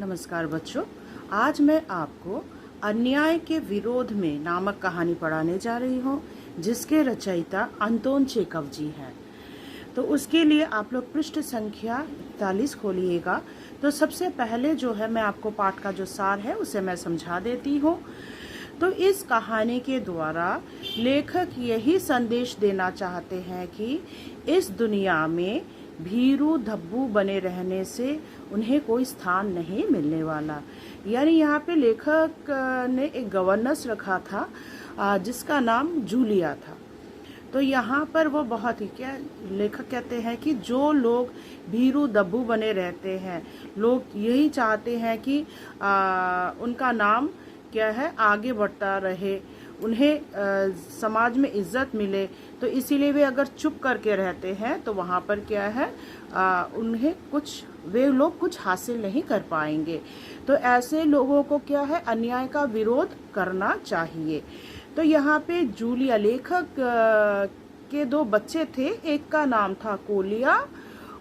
नमस्कार बच्चों, आज मैं आपको अन्याय के विरोध में नामक कहानी पढ़ाने जा रही हूँ, जिसके रचयिता अंतोन चेकव जी हैं। तो उसके लिए आप लोग पृष्ठ संख्या 41 खोलिएगा। तो सबसे पहले जो है मैं आपको पाठ का जो सार है उसे मैं समझा देती हूँ। तो इस कहानी के द्वारा लेखक यही संदेश देना चाहते हैं कि इस दुनिया में भीरू धब्बू बने रहने से उन्हें कोई स्थान नहीं मिलने वाला। यानी यहाँ पे लेखक ने एक गवर्नेंस रखा था जिसका नाम जूलिया था। तो यहाँ पर वो बहुत ही लेखक कहते हैं कि जो लोग भीरू दब्बू बने रहते हैं, लोग यही चाहते हैं कि उनका नाम क्या है आगे बढ़ता रहे, उन्हें समाज में इज्जत मिले, तो इसीलिए वे अगर चुप करके रहते हैं तो वहाँ पर क्या है उन्हें वे लोग कुछ हासिल नहीं कर पाएंगे। तो ऐसे लोगों को क्या है अन्याय का विरोध करना चाहिए। तो यहाँ पे जूलिया लेखक के दो बच्चे थे, एक का नाम था कोलिया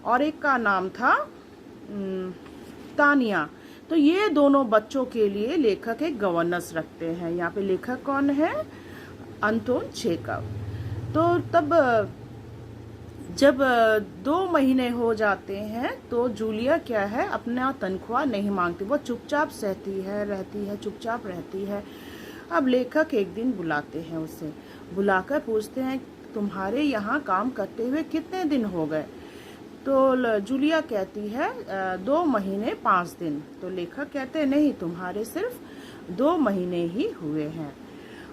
और एक का नाम था तानिया। तो ये दोनों बच्चों के लिए लेखक एक गवर्नेंस रखते हैं। यहाँ पे लेखक कौन है? अंतोन चेकव। तो तब जब 2 महीने हो जाते हैं तो जूलिया क्या है अपना तनख्वाह नहीं मांगती, वो चुपचाप सहती है, रहती है, चुपचाप रहती है। अब लेखक एक दिन बुलाते हैं, उसे बुलाकर पूछते हैं तुम्हारे यहाँ काम करते हुए कितने दिन हो गए? तो जूलिया कहती है 2 महीने 5 दिन। तो लेखक कहते हैं नहीं, तुम्हारे सिर्फ 2 महीने ही हुए हैं।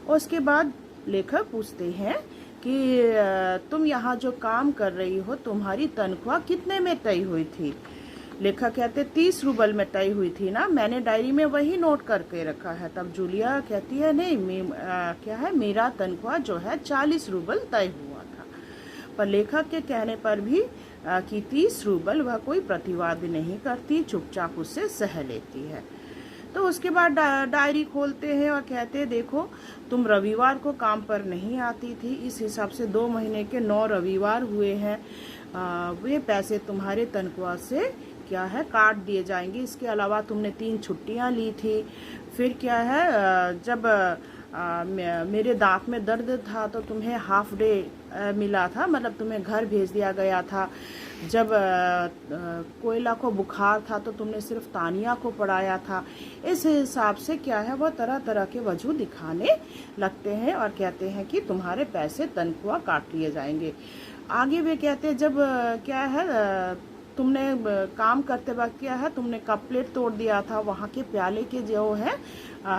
उसके बाद लेखक पूछते हैं कि तुम यहाँ जो काम कर रही हो तुम्हारी तनख्वाह कितने में तय हुई थी? लेखक कहते 30 रूबल में तय हुई थी ना, मैंने डायरी में वही नोट करके रखा है। तब जूलिया कहती है नहीं, क्या है मेरा तनख्वाह जो है 40 रूबल तय हुआ था। पर लेखक के कहने पर भी कि 30 रूबल वह कोई प्रतिवाद नहीं करती, चुपचाप उससे सह लेती है। तो उसके बाद डायरी खोलते हैं और कहते हैं देखो तुम रविवार को काम पर नहीं आती थी, इस हिसाब से 2 महीने के 9 रविवार हुए हैं। वे पैसे तुम्हारे तनख्वाह से क्या है काट दिए जाएंगे। इसके अलावा तुमने 3 छुट्टियां ली थी। फिर क्या है जब मेरे दांत में दर्द था तो तुम्हें हाफ डे मिला था, मतलब तुम्हें घर भेज दिया गया था। जब कोयला को बुखार था तो तुमने सिर्फ तानिया को पढ़ाया था। इस हिसाब से क्या है वह तरह तरह के वजह दिखाने लगते हैं और कहते हैं कि तुम्हारे पैसे तनख्वाह काट लिए जाएंगे। आगे वे कहते हैं जब क्या है तुमने काम करते वक्त क्या है तुमने कप प्लेट तोड़ दिया था, वहाँ के प्याले के जो है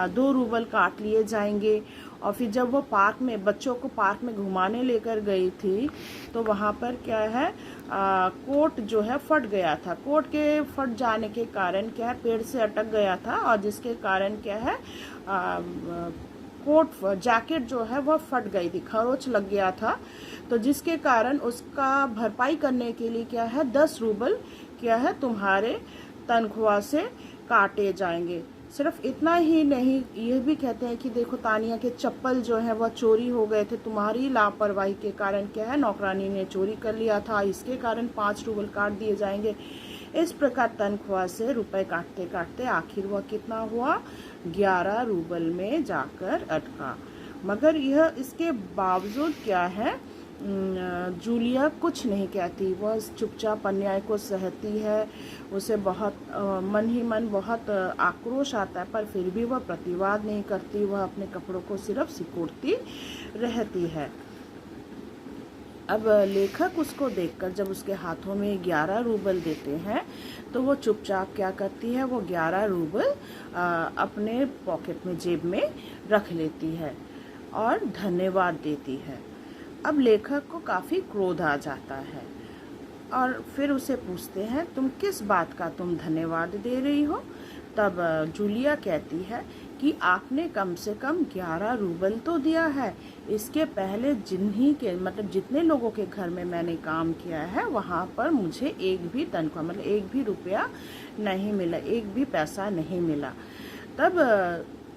2 रूबल काट लिए जाएंगे। और फिर जब वो पार्क में बच्चों को पार्क में घुमाने लेकर गई थी तो वहाँ पर क्या है कोट जो है फट गया था। कोट के फट जाने के कारण क्या है पेड़ से अटक गया था और जिसके कारण क्या है कोट जैकेट जो है वह फट गई थी, खरोच लग गया था। तो जिसके कारण उसका भरपाई करने के लिए क्या है 10 रूबल क्या है तुम्हारे तनख्वाह से काटे जाएंगे। सिर्फ इतना ही नहीं, ये भी कहते हैं कि देखो तानिया के चप्पल जो है वह चोरी हो गए थे, तुम्हारी लापरवाही के कारण क्या है नौकरानी ने चोरी कर लिया था, इसके कारण 5 रूबल काट दिए जाएंगे। इस प्रकार तनख्वाह से रुपए काटते काटते आखिर वह कितना हुआ 11 रूबल में जाकर अटका। मगर यह इसके बावजूद क्या है जूलिया कुछ नहीं कहती, वह चुपचाप अन्याय को सहती है। उसे बहुत मन ही मन बहुत आक्रोश आता है, पर फिर भी वह प्रतिवाद नहीं करती, वह अपने कपड़ों को सिर्फ सिकोड़ती रहती है। अब लेखक उसको देखकर जब उसके हाथों में 11 रूबल देते हैं तो वो चुपचाप क्या करती है, वो 11 रूबल अपने पॉकेट में जेब में रख लेती है और धन्यवाद देती है। अब लेखक को काफ़ी क्रोध आ जाता है और फिर उसे पूछते हैं तुम किस बात का तुम धन्यवाद दे रही हो? तब जूलिया कहती है कि आपने कम से कम 11 रूबल तो दिया है, इसके पहले जितने लोगों के घर में मैंने काम किया है वहाँ पर मुझे एक भी तनख्वाह मतलब एक भी रुपया नहीं मिला, एक भी पैसा नहीं मिला। तब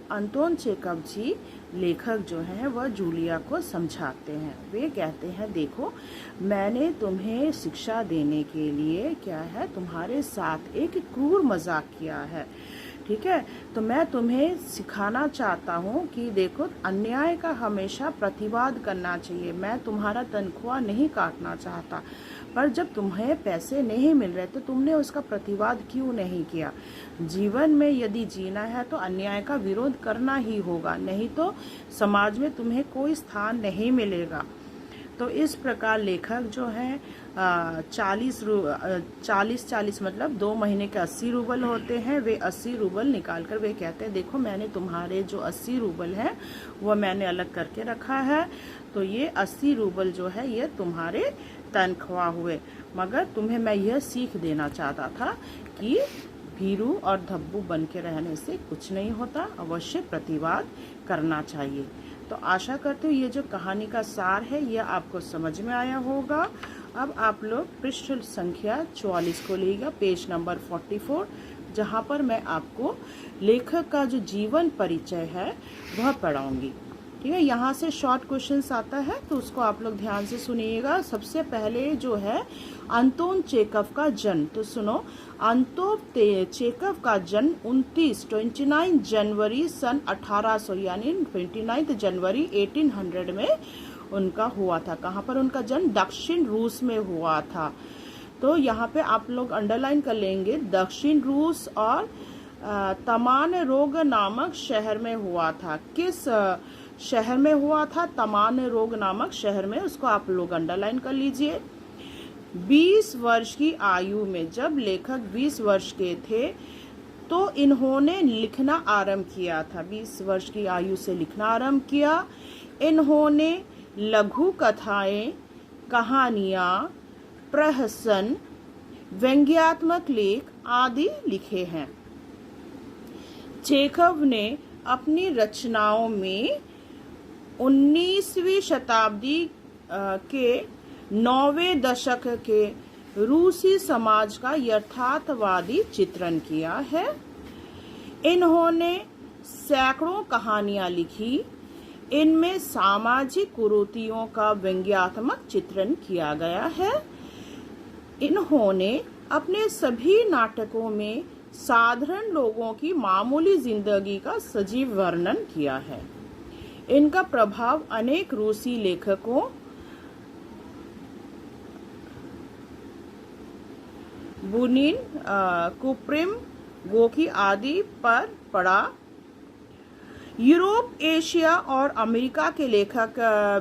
अंतोन चेकव जी लेखक जो है वह जूलिया को समझाते हैं। वे कहते हैं देखो, मैंने तुम्हें शिक्षा देने के लिए क्या है तुम्हारे साथ एक क्रूर मजाक किया है, ठीक है। तो मैं तुम्हें सिखाना चाहता हूँ कि देखो, अन्याय का हमेशा प्रतिवाद करना चाहिए। मैं तुम्हारा तनख्वाह नहीं काटना चाहता, पर जब तुम्हें पैसे नहीं मिल रहे तो तुमने उसका प्रतिवाद क्यों नहीं किया। जीवन में यदि जीना है तो अन्याय का विरोध करना ही होगा, नहीं तो समाज में तुम्हें कोई स्थान नहीं मिलेगा। तो इस प्रकार लेखक जो है 40 मतलब 2 महीने के 80 रूबल होते हैं, वे 80 रूबल निकालकर वे कहते हैं देखो, मैंने तुम्हारे जो 80 रूबल हैं वह मैंने अलग करके रखा है, तो ये 80 रूबल जो है ये तुम्हारे तनख्वाह हुए। मगर तुम्हें मैं यह सीख देना चाहता था कि भीरू और धब्बू बन के रहने से कुछ नहीं होता, अवश्य प्रतिवाद करना चाहिए। तो आशा करती हूँ ये जो कहानी का सार है यह आपको समझ में आया होगा। अब आप लोग पृष्ठ संख्या 44 को लीजिएगा, पेज नंबर 44, जहाँ पर मैं आपको लेखक का जो जीवन परिचय है वह पढ़ाऊंगी, ठीक है। यहाँ से शॉर्ट क्वेश्चंस आता है तो उसको आप लोग ध्यान से सुनिएगा। सबसे पहले जो है अंतोन चेकव का जन्म, तो सुनो। अंतोन चेकव का जन्म 29 जनवरी सन 1800 यानी 29 जनवरी 1800 में उनका हुआ था। कहाँ पर उनका जन्म? दक्षिण रूस में हुआ था। तो यहाँ पे आप लोग अंडरलाइन कर लेंगे, दक्षिण रूस और तमान रोग नामक शहर में हुआ था। किस शहर में हुआ था? तमान रोग नामक शहर में, उसको आप लोग अंडरलाइन कर लीजिए। 20 वर्ष की आयु में, जब लेखक 20 वर्ष के थे तो इन्होंने लिखना आरंभ किया था। 20 वर्ष की आयु से लिखना आरंभ किया। इन्होंने लघु कथाएं, कहानियां, प्रहसन, व्यंग्यात्मक लेख आदि लिखे हैं। चेखव ने अपनी रचनाओं में 19वीं शताब्दी के 9वें दशक के रूसी समाज का यथार्थवादी चित्रण किया है। इन्होंने सैकड़ों कहानियां लिखी, इनमें सामाजिक कुरीतियों का व्यंग्यात्मक चित्रण किया गया है। इन्होंने अपने सभी नाटकों में साधारण लोगों की मामूली जिंदगी का सजीव वर्णन किया है। इनका प्रभाव अनेक रूसी लेखकों, बुनिन, कुप्रिम, गोकी आदि पर पड़ा। यूरोप, एशिया और अमेरिका के लेखक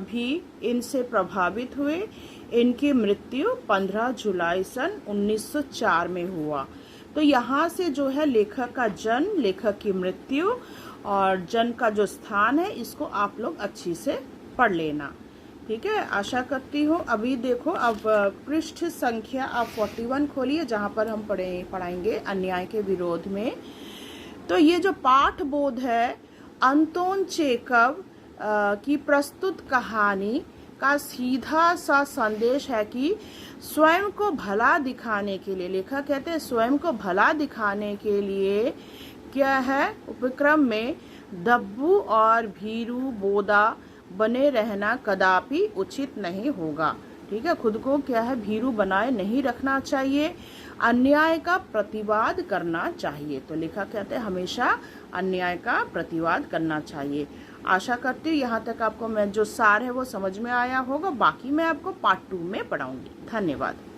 भी इनसे प्रभावित हुए। इनकी मृत्यु 15 जुलाई सन 1904 में हुआ। तो यहाँ से जो है लेखक का जन्म, लेखक की मृत्यु और जन्म का जो स्थान है, इसको आप लोग अच्छी से पढ़ लेना, ठीक है। आशा करती हूँ। अभी देखो, अब पृष्ठ संख्या आप 41 खोलिए, जहाँ पर हम पढ़ाएंगे अन्याय के विरोध में। तो ये जो पाठ बोध है, अंतोन चेकव की प्रस्तुत कहानी का सीधा सा संदेश है कि स्वयं को भला दिखाने के लिए, लेखक कहते हैं स्वयं को भला दिखाने के लिए क्या है, उपक्रम में दब्बू और भीरू बोदा बने रहना कदापि उचित नहीं होगा, ठीक है। खुद को क्या है, भीरू बनाए नहीं रखना चाहिए, अन्याय का प्रतिवाद करना चाहिए। तो लेखक कहते हैं हमेशा अन्याय का प्रतिवाद करना चाहिए। आशा करती हूँ यहाँ तक आपको मैं जो सार है वो समझ में आया होगा। बाकी मैं आपको पार्ट 2 में पढ़ाऊंगी। धन्यवाद।